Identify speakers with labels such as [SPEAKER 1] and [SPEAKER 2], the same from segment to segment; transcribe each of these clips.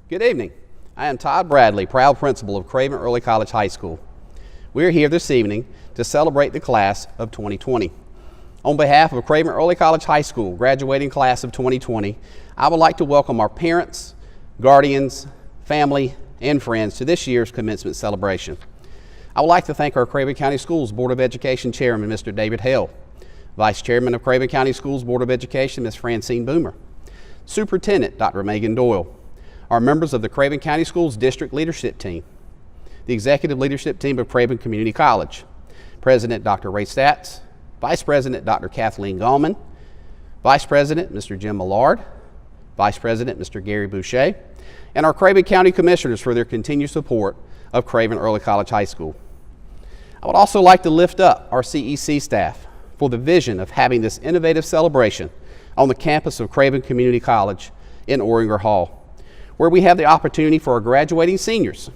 [SPEAKER 1] Good evening. I am Todd Bradley, proud principal of Craven Early College High School. We are here this evening to celebrate the class of 2020. On behalf of Craven Early College High School graduating class of 2020, I would like to welcome our parents, guardians, family, and friends to this year's commencement celebration. I would like to thank our Craven County Schools Board of Education Chairman, Mr. David Hale, Vice Chairman of Craven County Schools Board of Education, Ms. Francine Boomer, Superintendent, Dr. Megan Doyle, our members of the Craven County Schools District Leadership Team, the Executive Leadership Team of Craven Community College, President Dr. Ray Statz, Vice President Dr. Kathleen Gallman, Vice President Mr. Jim Millard, Vice President Mr. Gary Boucher, and our Craven County Commissioners for their continued support of Craven Early College High School. I would also like to lift up our CEC staff for the vision of having this innovative celebration on the campus of Craven Community College in Oringer Hall, where we have the opportunity for our graduating seniors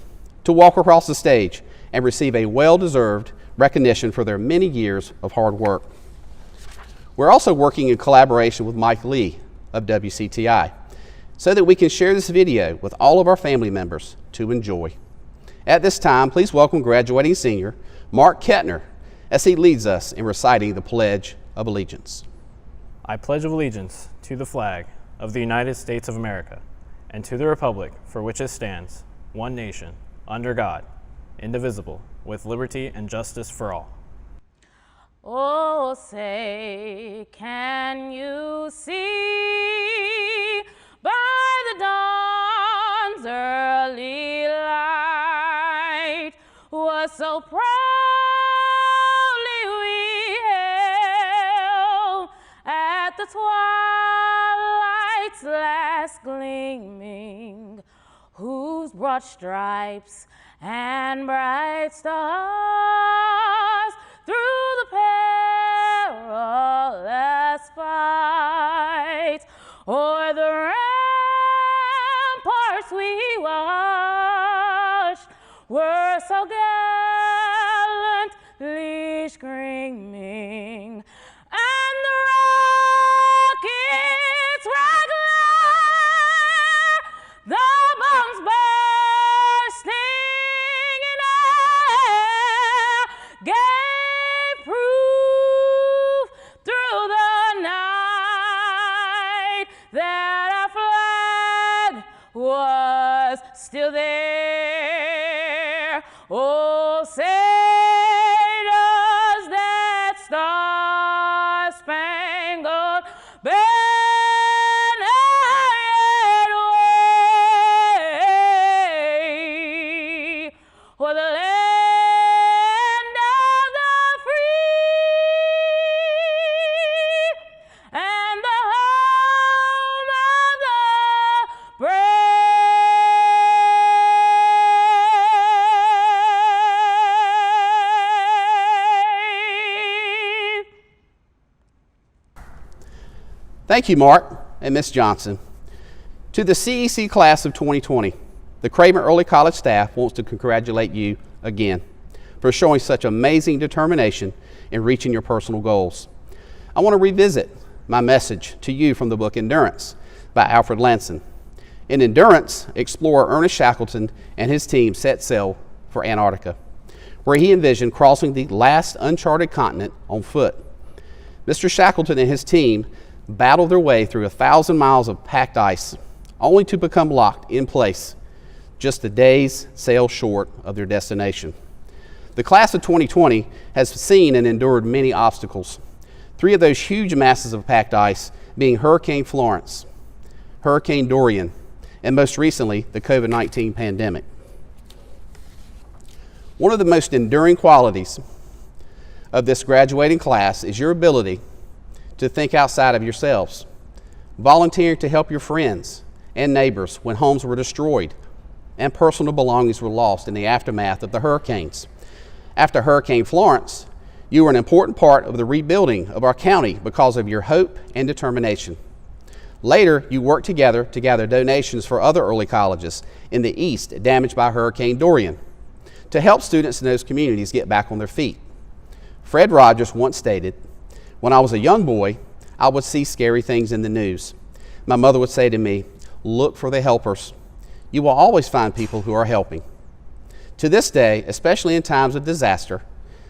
[SPEAKER 1] to walk across the stage and receive a well-deserved recognition for their many years of hard work. We're also working in collaboration with Mike Lee of WCTI so that we can share this video with all of our family members to enjoy. At this time, please welcome graduating senior Mark Kettner as he leads us in reciting the Pledge of Allegiance.
[SPEAKER 2] I pledge allegiance to the flag of the United States of America and to the republic for which it stands, one nation, under God, indivisible, with liberty and justice for all.
[SPEAKER 3] Oh, say, can you see by the dawn's early light what so proudly we hailed at the twilight's last gleaming, whose broad stripes and bright stars through the perilous fight o'er the ramparts we watched were so gallantly screaming, and the rockets regular, the bombs bursting in air, gave proof through the night that our flag was still there. Oh, say does that star-spangled banner yet wave o'er the land of the free and the home of the brave.
[SPEAKER 1] Thank you, Mark and Ms. Johnson. To the CEC class of 2020, the Craven Early College staff wants to congratulate you again for showing such amazing determination in reaching your personal goals. I want to revisit my message to you from the book Endurance by Alfred Lanson. In Endurance, explorer Ernest Shackleton and his team set sail for Antarctica, where he envisioned crossing the last uncharted continent on foot. Mr. Shackleton and his team battled their way through 1,000 miles of packed ice, only to become locked in place just a day's sail short of their destination. The class of 2020 has seen and endured many obstacles, 3 of those huge masses of packed ice being Hurricane Florence, Hurricane Dorian, and most recently, the COVID-19 pandemic. One of the most enduring qualities of this graduating class is your ability to think outside of yourselves, volunteering to help your friends and neighbors when homes were destroyed and personal belongings were lost in the aftermath of the hurricanes. After Hurricane Florence, you were an important part of the rebuilding of our county because of your hope and determination. Later, you worked together to gather donations for other early colleges in the East damaged by Hurricane Dorian to help students in those communities get back on their feet. Fred Rogers once stated, "When I was a young boy, I would see scary things in the news. My mother would say to me, 'Look for the helpers. You will always find people who are helping. To this day, especially in times of disaster,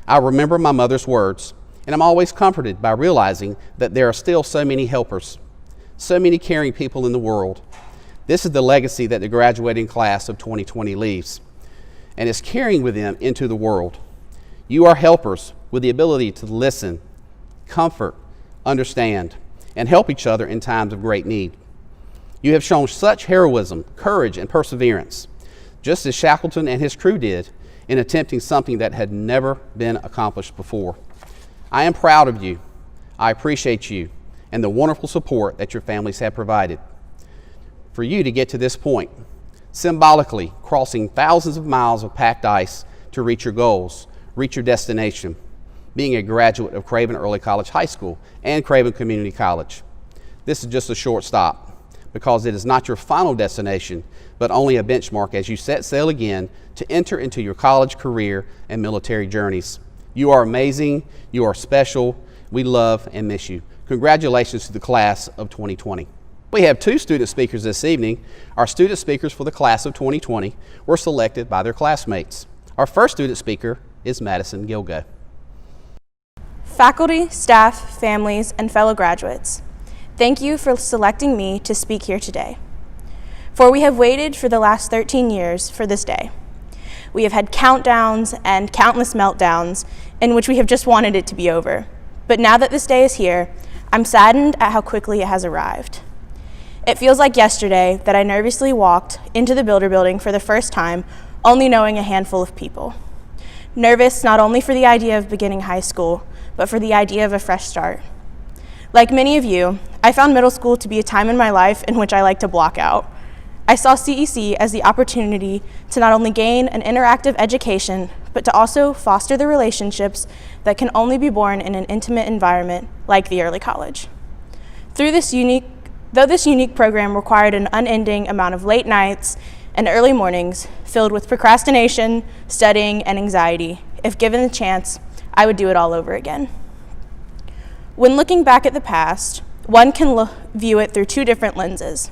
[SPEAKER 1] I remember my mother's words, and I'm always comforted by realizing that there are still so many helpers, so many caring people in the world. This is the legacy that the graduating class of 2020 leaves, and is carrying with them into the world. You are helpers with the ability to listen, comfort, understand, and help each other in times of great need. You have shown such heroism, courage, and perseverance, just as Shackleton and his crew did in attempting something that had never been accomplished before. I am proud of you. I appreciate you and the wonderful support that your families have provided. For you to get to this point, symbolically crossing thousands of miles of packed ice to reach your goals, reach your destination, being a graduate of Craven Early College High School and Craven Community College. This is just a short stop, because it is not your final destination, but only a benchmark as you set sail again to enter into your college career and military journeys. You are amazing, you are special, we love and miss you. Congratulations to the class of 2020. We have two student speakers this evening. Our student speakers for the class of 2020 were selected by their classmates. Our first student speaker is Madison Gill.
[SPEAKER 4] Faculty, staff, families, and fellow graduates, thank you for selecting me to speak here today. For we have waited for the last 13 years for this day. We have had countdowns and countless meltdowns in which we have just wanted it to be over. But now that this day is here, I'm saddened at how quickly it has arrived. It feels like yesterday that I nervously walked into the Builder Building for the first time, only knowing a handful of people. Nervous not only for the idea of beginning high school, but for the idea of a fresh start. Like many of you, I found middle school to be a time in my life in which I like to block out. I saw CEC as the opportunity to not only gain an interactive education, but to also foster the relationships that can only be born in an intimate environment like the early college. Though this unique program required an unending amount of late nights and early mornings filled with procrastination, studying, and anxiety, if given the chance, I would do it all over again. When looking back at the past, one can view it through two different lenses.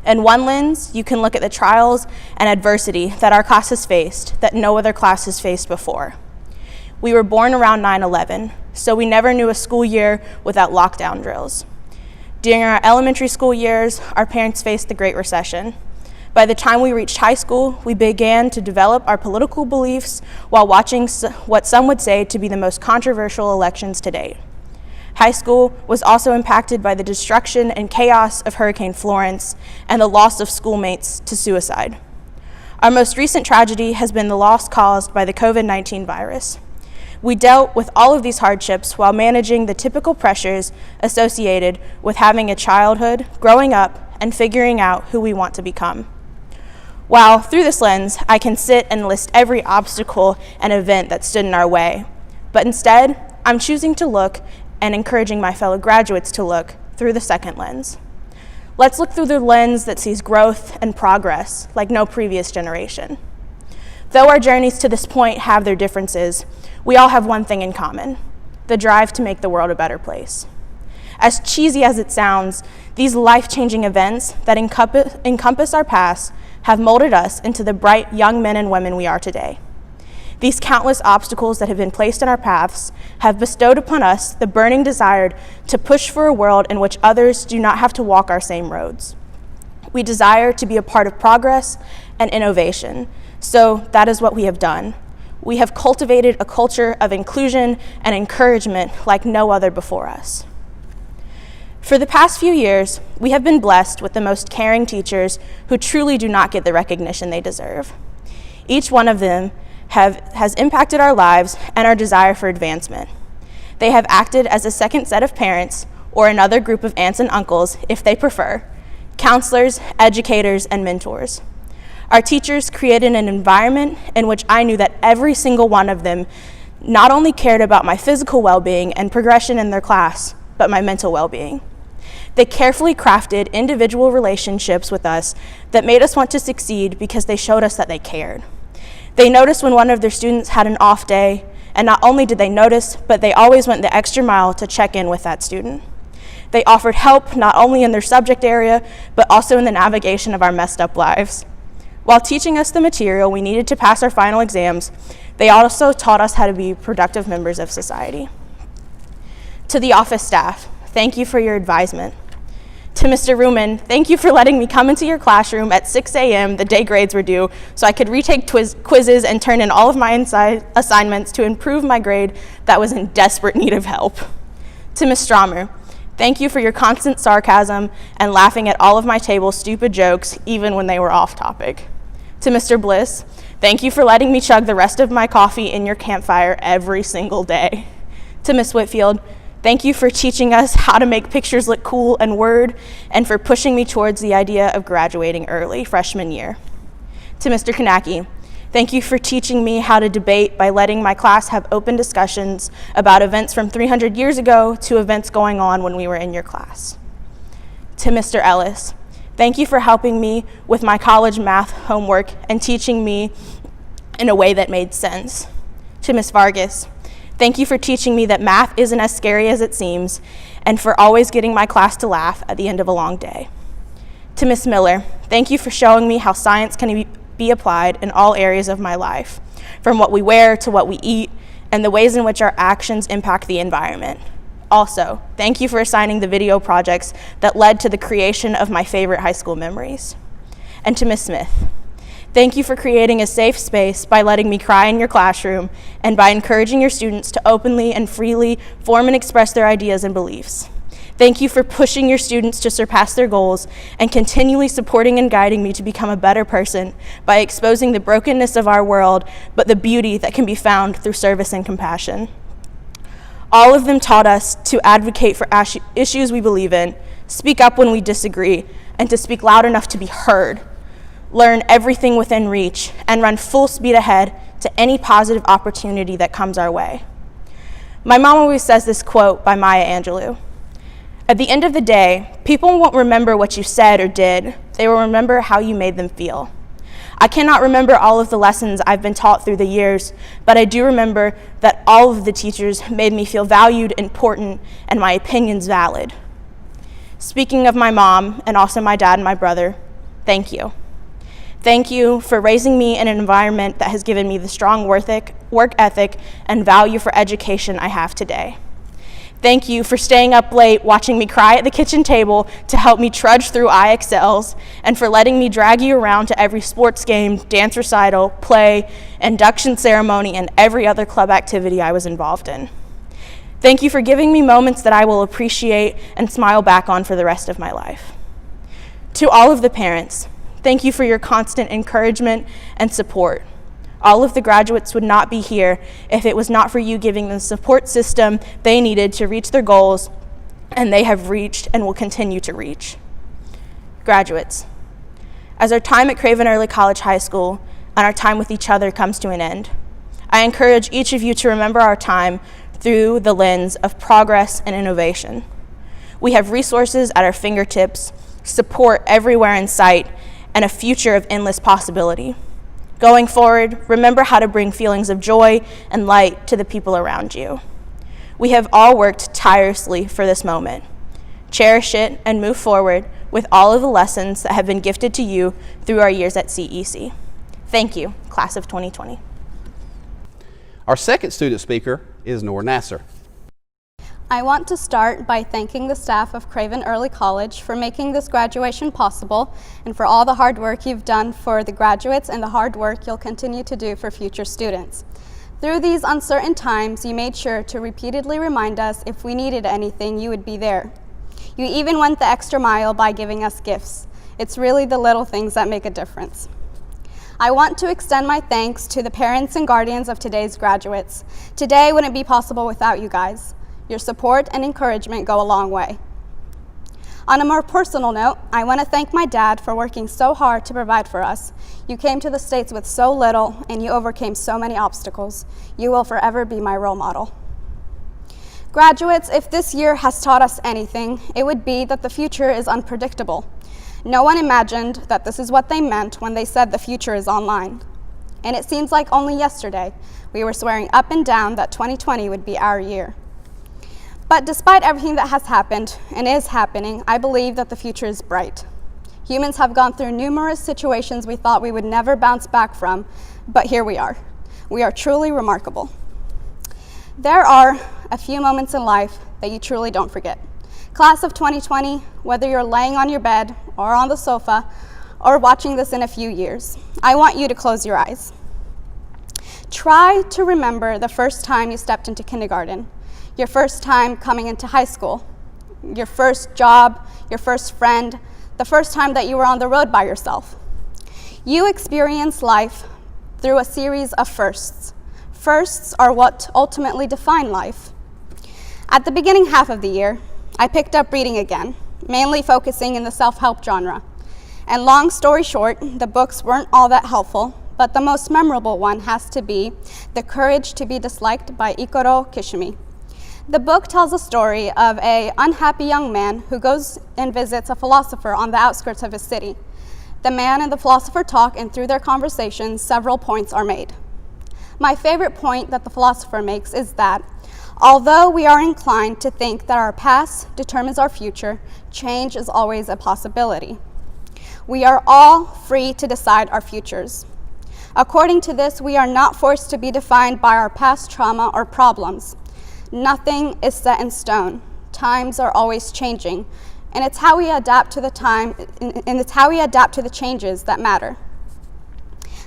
[SPEAKER 4] In one lens, you can look at the trials and adversity that our class has faced that no other class has faced before. We were born around 9/11, so we never knew a school year without lockdown drills. During our elementary school years, our parents faced the Great Recession. By the time we reached high school, we began to develop our political beliefs while watching what some would say to be the most controversial elections to date. High school was also impacted by the destruction and chaos of Hurricane Florence and the loss of schoolmates to suicide. Our most recent tragedy has been the loss caused by the COVID-19 virus. We dealt with all of these hardships while managing the typical pressures associated with having a childhood, growing up, and figuring out who we want to become. While through this lens, I can sit and list every obstacle and event that stood in our way, but instead, I'm choosing to look and encouraging my fellow graduates to look through the second lens. Let's look through the lens that sees growth and progress like no previous generation. Though our journeys to this point have their differences, we all have one thing in common: the drive to make the world a better place. As cheesy as it sounds, these life-changing events that encompass our past have molded us into the bright young men and women we are today. These countless obstacles that have been placed in our paths have bestowed upon us the burning desire to push for a world in which others do not have to walk our same roads. We desire to be a part of progress and innovation, so that is what we have done. We have cultivated a culture of inclusion and encouragement like no other before us. For the past few years, we have been blessed with the most caring teachers who truly do not get the recognition they deserve. Each one of them has impacted our lives and our desire for advancement. They have acted as a second set of parents, or another group of aunts and uncles, if they prefer, counselors, educators, and mentors. Our teachers created an environment in which I knew that every single one of them not only cared about my physical well-being and progression in their class, but my mental well-being. They carefully crafted individual relationships with us that made us want to succeed because they showed us that they cared. They noticed when one of their students had an off day, and not only did they notice, but they always went the extra mile to check in with that student. They offered help not only in their subject area, but also in the navigation of our messed up lives. While teaching us the material we needed to pass our final exams, they also taught us how to be productive members of society. To the office staff, thank you for your advisement. To Mr. Ruman, thank you for letting me come into your classroom at 6 a.m. the day grades were due so I could retake quizzes and turn in all of my assignments to improve my grade that was in desperate need of help. To Ms. Stromer, thank you for your constant sarcasm and laughing at all of my table's stupid jokes, even when they were off topic. To Mr. Bliss, thank you for letting me chug the rest of my coffee in your campfire every single day. To Ms. Whitfield, thank you for teaching us how to make pictures look cool and Word, and for pushing me towards the idea of graduating early freshman year. To Mr. Kanaki, thank you for teaching me how to debate by letting my class have open discussions about events from 300 years ago to events going on when we were in your class. To Mr. Ellis, thank you for helping me with my college math homework and teaching me in a way that made sense. To Ms. Vargas, thank you for teaching me that math isn't as scary as it seems, and for always getting my class to laugh at the end of a long day. To Ms. Miller, thank you for showing me how science can be applied in all areas of my life, from what we wear to what we eat, and the ways in which our actions impact the environment. Also, thank you for assigning the video projects that led to the creation of my favorite high school memories. And to Ms. Smith, thank you for creating a safe space by letting me cry in your classroom and by encouraging your students to openly and freely form and express their ideas and beliefs. Thank you for pushing your students to surpass their goals and continually supporting and guiding me to become a better person by exposing the brokenness of our world, but the beauty that can be found through service and compassion. All of them taught us to advocate for issues we believe in, speak up when we disagree, and to speak loud enough to be heard. Learn everything within reach, and run full speed ahead to any positive opportunity that comes our way. My mom always says this quote by Maya Angelou: "At the end of the day, people won't remember what you said or did, they will remember how you made them feel." I cannot remember all of the lessons I've been taught through the years, but I do remember that all of the teachers made me feel valued, important, and my opinions valid. Speaking of my mom, and also my dad and my brother, thank you. Thank you for raising me in an environment that has given me the strong work ethic and value for education I have today. Thank you for staying up late watching me cry at the kitchen table to help me trudge through IXLs, and for letting me drag you around to every sports game, dance recital, play, induction ceremony, and every other club activity I was involved in. Thank you for giving me moments that I will appreciate and smile back on for the rest of my life. To all of the parents, thank you for your constant encouragement and support. All of the graduates would not be here if it was not for you giving them the support system they needed to reach their goals, and they have reached and will continue to reach. Graduates, as our time at Craven Early College High School and our time with each other comes to an end, I encourage each of you to remember our time through the lens of progress and innovation. We have resources at our fingertips, support everywhere in sight, and a future of endless possibility. Going forward, remember how to bring feelings of joy and light to the people around you. We have all worked tirelessly for this moment. Cherish it and move forward with all of the lessons that have been gifted to you through our years at CEC. Thank you, class of 2020.
[SPEAKER 1] Our second student speaker is Noor Nasser.
[SPEAKER 5] I want to start by thanking the staff of Craven Early College for making this graduation possible, and for all the hard work you've done for the graduates and the hard work you'll continue to do for future students. Through these uncertain times, you made sure to repeatedly remind us if we needed anything, you would be there. You even went the extra mile by giving us gifts. It's really the little things that make a difference. I want to extend my thanks to the parents and guardians of today's graduates. Today wouldn't be possible without you guys. Your support and encouragement go a long way. On a more personal note, I want to thank my dad for working so hard to provide for us. You came to the States with so little, and you overcame so many obstacles. You will forever be my role model. Graduates, if this year has taught us anything, it would be that the future is unpredictable. No one imagined that this is what they meant when they said the future is online. And it seems like only yesterday, we were swearing up and down that 2020 would be our year. But despite everything that has happened and is happening, I believe that the future is bright. Humans have gone through numerous situations we thought we would never bounce back from, but here we are. We are truly remarkable. There are a few moments in life that you truly don't forget. Class of 2020, whether you're laying on your bed or on the sofa or watching this in a few years, I want you to close your eyes. Try to remember the first time you stepped into kindergarten, your first time coming into high school, your first job, your first friend, the first time that you were on the road by yourself. You experience life through a series of firsts. Firsts are what ultimately define life. At the beginning half of the year, I picked up reading again, mainly focusing in the self-help genre. And long story short, the books weren't all that helpful, but the most memorable one has to be The Courage to be Disliked by Ikoro Kishimi. The book tells a story of an unhappy young man who goes and visits a philosopher on the outskirts of his city. The man and the philosopher talk, and through their conversations, several points are made. My favorite point that the philosopher makes is that although we are inclined to think that our past determines our future, change is always a possibility. We are all free to decide our futures. According to this, we are not forced to be defined by our past trauma or problems. Nothing is set in stone. Times are always changing, and it's how we adapt to the time, and it's how we adapt to the changes that matter.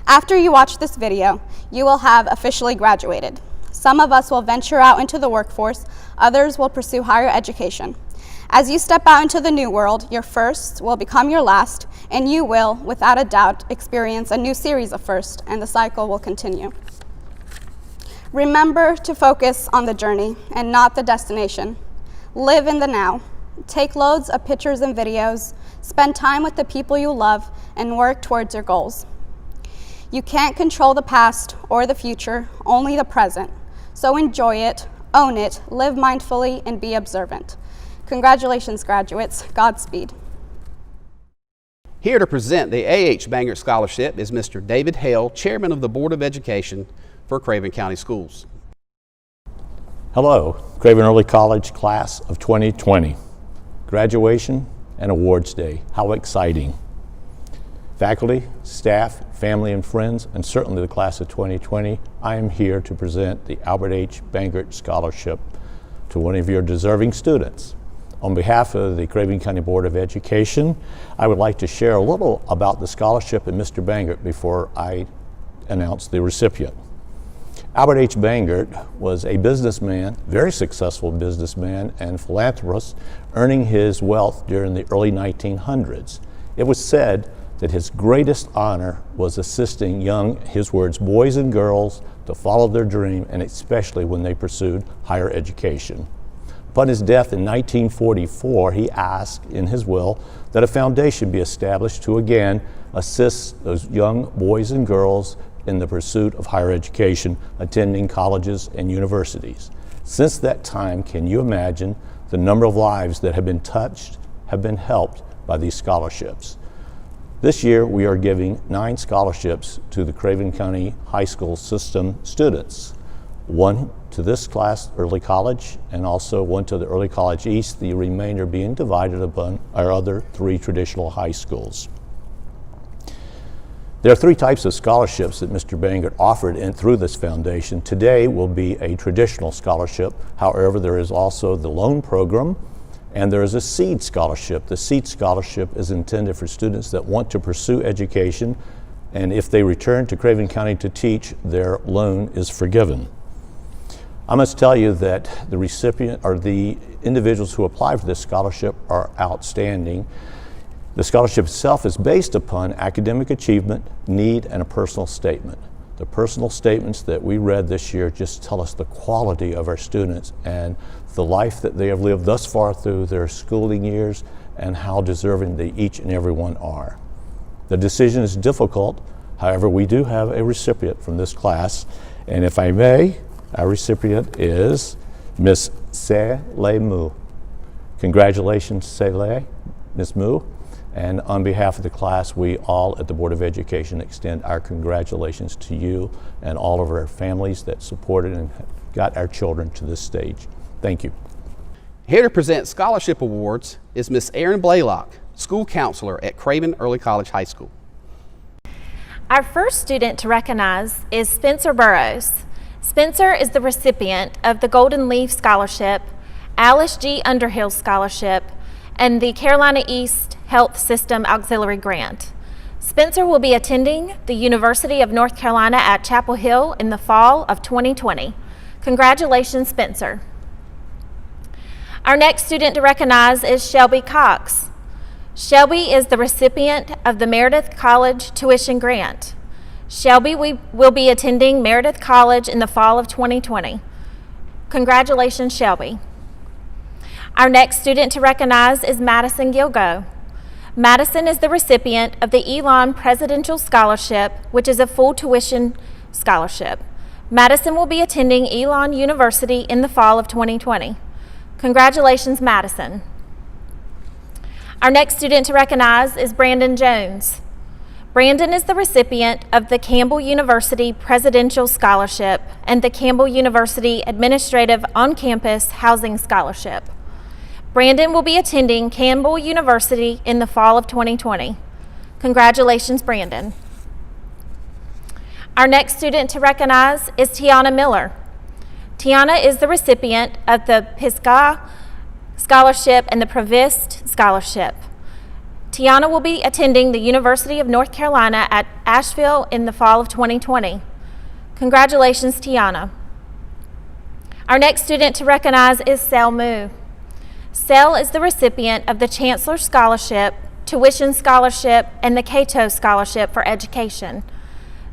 [SPEAKER 5] After you watch this video, you will have officially graduated. Some of us will venture out into the workforce, others will pursue higher education. As you step out into the new world, your firsts will become your last, and you will, without a doubt, experience a new series of firsts, and the cycle will continue. Remember to focus on the journey and not the destination. Live in the now. Take loads of pictures and videos, spend time with the people you love, and work towards your goals. You can't control the past or the future, only the present. So enjoy it, own it, live mindfully, and be observant. Congratulations, graduates. Godspeed.
[SPEAKER 1] Here to present the A.H. Bangert Scholarship is Mr. David Hale, Chairman of the Board of Education for Craven County Schools.
[SPEAKER 6] Hello, Craven Early College Class of 2020. Graduation and Awards Day. How exciting. Faculty, staff, family, and friends, and certainly the Class of 2020, I am here to present the Albert H. Bangert Scholarship to one of your deserving students. On behalf of the Craven County Board of Education, I would like to share a little about the scholarship and Mr. Bangert before I announce the recipient. Albert H. Bangert was a businessman, very successful businessman and philanthropist, earning his wealth during the early 1900s. It was said that his greatest honor was assisting young, his words, boys and girls to follow their dream, and especially when they pursued higher education. Upon his death in 1944, he asked in his will that a foundation be established to again assist those young boys and girls in the pursuit of higher education, attending colleges and universities. Since that time, can you imagine the number of lives that have been touched, have been helped by these scholarships? This year, we are giving 9 scholarships to the Craven County High School system students. 1 to this class, Early College, and also 1 to the Early College East, the remainder being divided upon our other 3 traditional high schools. There are 3 types of scholarships that Mr. Bangert offered through this foundation. Today will be a traditional scholarship. However, there is also the loan program, and there is a seed scholarship. The seed scholarship is intended for students that want to pursue education, and if they return to Craven County to teach, their loan is forgiven. I must tell you that the recipient or the individuals who apply for this scholarship are outstanding. The scholarship itself is based upon academic achievement, need, and a personal statement. The personal statements that we read this year just tell us the quality of our students and the life that they have lived thus far through their schooling years and how deserving they each and every one are. The decision is difficult. However, we do have a recipient from this class, and if I may, our recipient is Miss Se-Le Mu. Congratulations, Se-Le, Miss Mu. And on behalf of the class, we all at the Board of Education extend our congratulations to you and all of our families that supported and got our children to this stage. Thank you.
[SPEAKER 1] Here to present scholarship awards is Miss Erin Blaylock, school counselor at Craven Early College High School.
[SPEAKER 7] Our first student to recognize is Spencer Burrows. Spencer is the recipient of the Golden Leaf Scholarship, Alice G. Underhill Scholarship, and the Carolina East Health System Auxiliary Grant. Spencer will be attending the University of North Carolina at Chapel Hill in the fall of 2020. Congratulations, Spencer. Our next student to recognize is Shelby Cox. Shelby is the recipient of the Meredith College Tuition Grant. Shelby will be attending Meredith College in the fall of 2020. Congratulations, Shelby. Our next student to recognize is Madison Gill. Madison is the recipient of the Elon Presidential Scholarship, which is a full tuition scholarship. Madison will be attending Elon University in the fall of 2020. Congratulations, Madison. Our next student to recognize is Brandon Jones. Brandon is the recipient of the Campbell University Presidential Scholarship and the Campbell University Administrative On-Campus Housing Scholarship. Brandon will be attending Campbell University in the fall of 2020. Congratulations, Brandon. Our next student to recognize is Tiana Miller. Tiana is the recipient of the Pisgah Scholarship and the Provist Scholarship. Tiana will be attending the University of North Carolina at Asheville in the fall of 2020. Congratulations, Tiana. Our next student to recognize is Sel Moo. Sel is the recipient of the Chancellor Scholarship, Tuition Scholarship, and the Cato Scholarship for Education.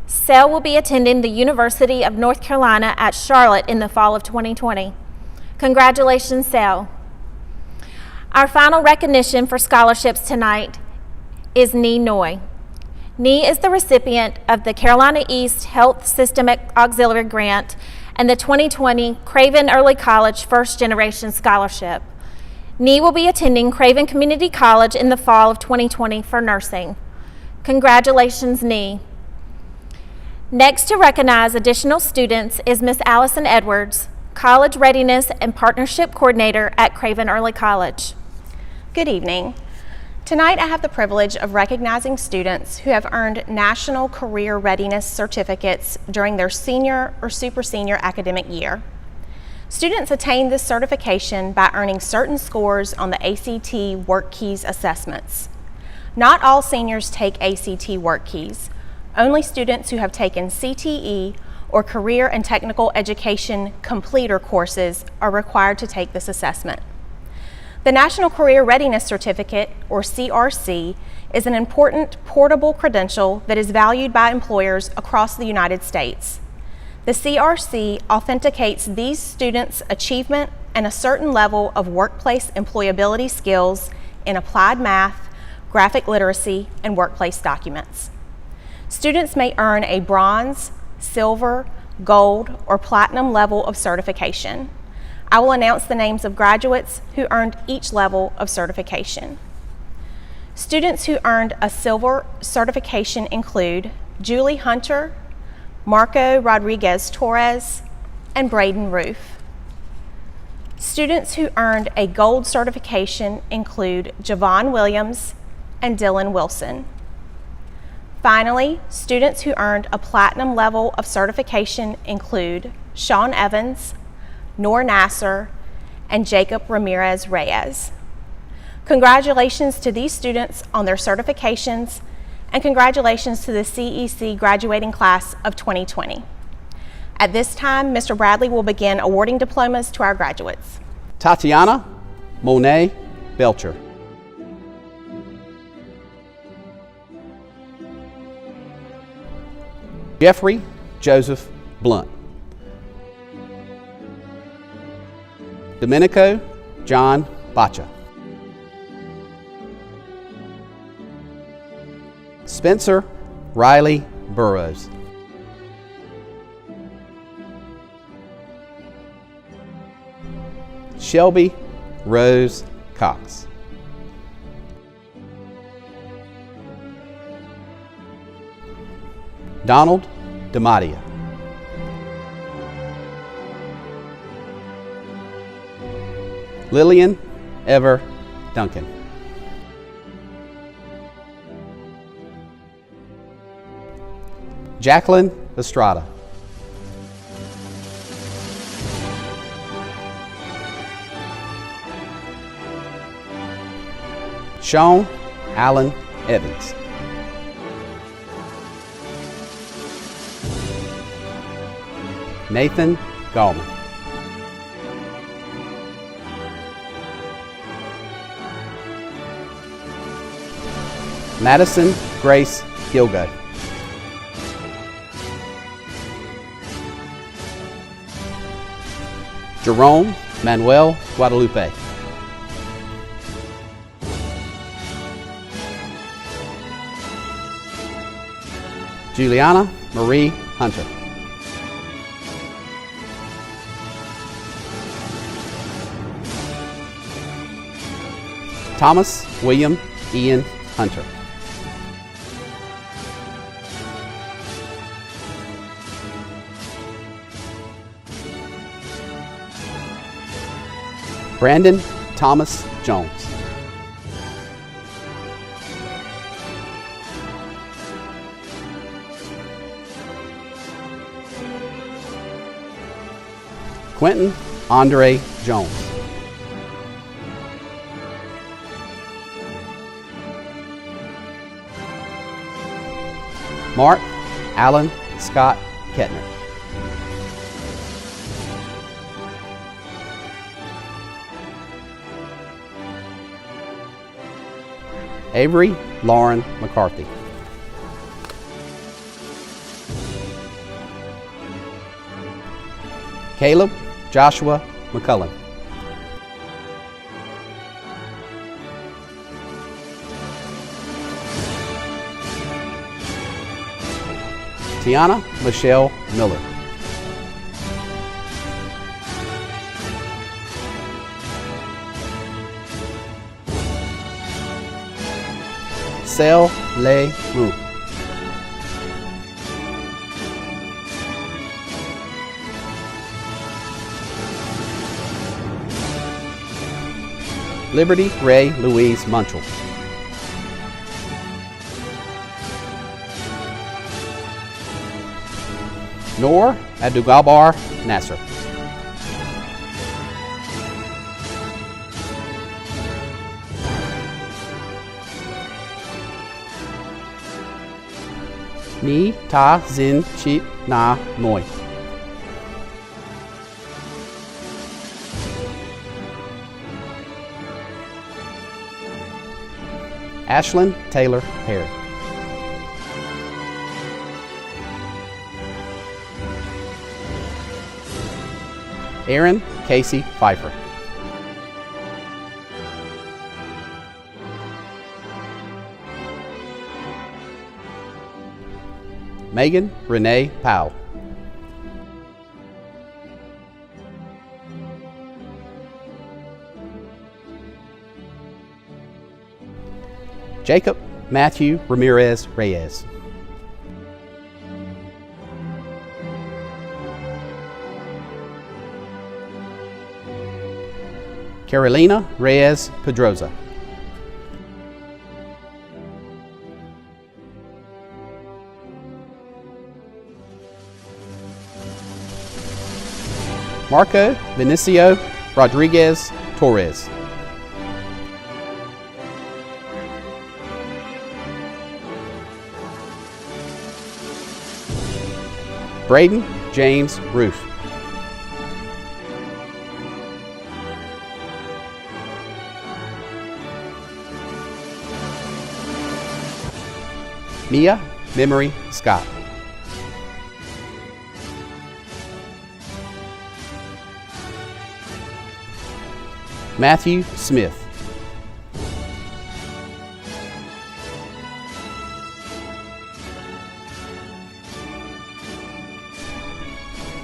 [SPEAKER 7] Sel will be attending the University of North Carolina at Charlotte in the fall of 2020. Congratulations, Sel. Our final recognition for scholarships tonight is Nee Noy. Nee is the recipient of the Carolina East Health System Auxiliary Grant and the 2020 Craven Early College First Generation Scholarship. Nee will be attending Craven Community College in the fall of 2020 for nursing. Congratulations, Nee. Next to recognize additional students is Miss Allison Edwards, College Readiness and Partnership Coordinator at Craven Early College.
[SPEAKER 4] Good evening. Tonight I have the privilege of recognizing students who have earned National Career Readiness certificates during their senior or super senior academic year. Students attain this certification by earning certain scores on the ACT Work Keys assessments. Not all seniors take ACT Work Keys. Only students who have taken CTE or Career and Technical Education Completer courses are required to take this assessment. The National Career Readiness Certificate, or CRC, is an important portable credential that is valued by employers across the United States. The CRC authenticates these students' achievement and a certain level of workplace employability skills in applied math, graphic literacy, and workplace documents. Students may earn a bronze, silver, gold, or platinum level of certification. I will announce the names of graduates who earned each level of certification. Students who earned a silver certification include Julie Hunter, Marco Rodriguez Torres, and Braden Roof. Students who earned a gold certification include Javon Williams and Dylan Wilson. Finally, students who earned a platinum level of certification include Sean Evans, Noor Nasser, and Jacob Ramirez Reyes. Congratulations to these students on their certifications, and congratulations to the CEC graduating class of 2020. At this time, Mr. Bradley will begin awarding diplomas to our graduates.
[SPEAKER 1] Tatiana Monet Belcher. Jeffrey Joseph Blunt. Domenico John Bacha. Spencer Riley Burrows. Shelby Rose Cox. Donald DeMattia. Lillian Ever Duncan. Jacqueline Estrada. Sean Allen Evans. Nathan Gallman. Madison Grace Gilgo. Jerome Manuel Guadalupe. Juliana Marie Hunter. Thomas William Ian Hunter. Brandon Thomas Jones. Quentin Andre Jones. Mark Allen Scott Kettner. Avery Lauren McCarthy. Caleb Joshua McCullen. Tiana Michelle Miller. Sel Le Mu. Liberty Ray Louise Munchell. Noor Nasser. Ni Ta Zin Chip Na Noi. Ashlyn Taylor Perry. Aaron Casey Pfeiffer. Megan Renee Powell. Jacob Matthew Ramirez Reyes. Carolina Reyes Pedroza. Marco Vinicio Rodriguez Torres. Braden James Roof. Mia Memory Scott. Matthew Smith.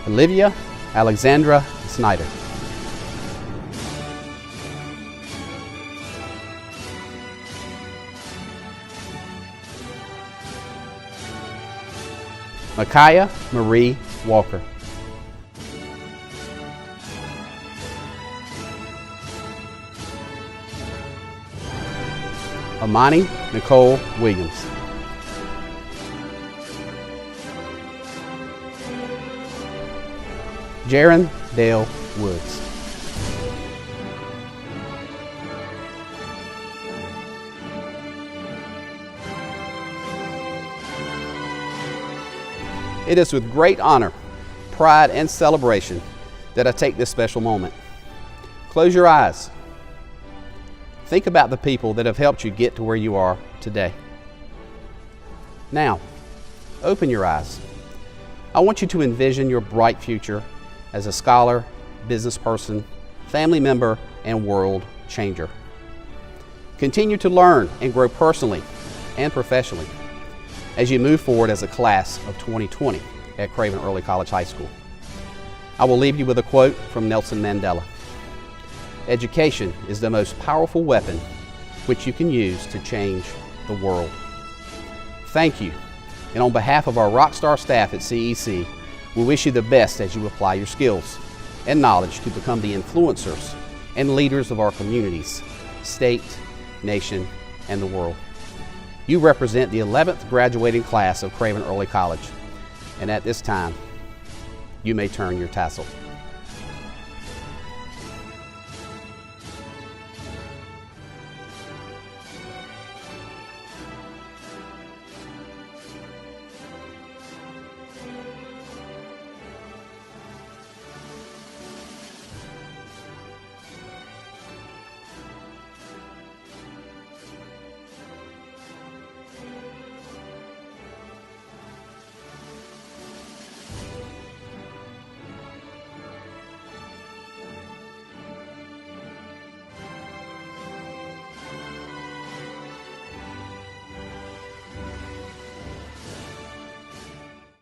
[SPEAKER 1] Olivia Alexandra Snyder. Micaiah Marie Walker. Amani Nicole Williams. Jaron Dale Woods. It is with great honor, pride, and celebration that I take this special moment. Close your eyes. Think about the people that have helped you get to where you are today. Now, open your eyes. I want you to envision your bright future as a scholar, business person, family member, and world changer. Continue to learn and grow personally and professionally as you move forward as a class of 2020 at Craven Early College High School. I will leave you with a quote from Nelson Mandela. Education is the most powerful weapon which you can use to change the world. Thank you, and on behalf of our rockstar staff at CEC, we wish you the best as you apply your skills and knowledge to become the influencers and leaders of our communities, state, nation, and the world. You represent the 11th graduating class of Craven Early College, and at this time, you may turn your tassel.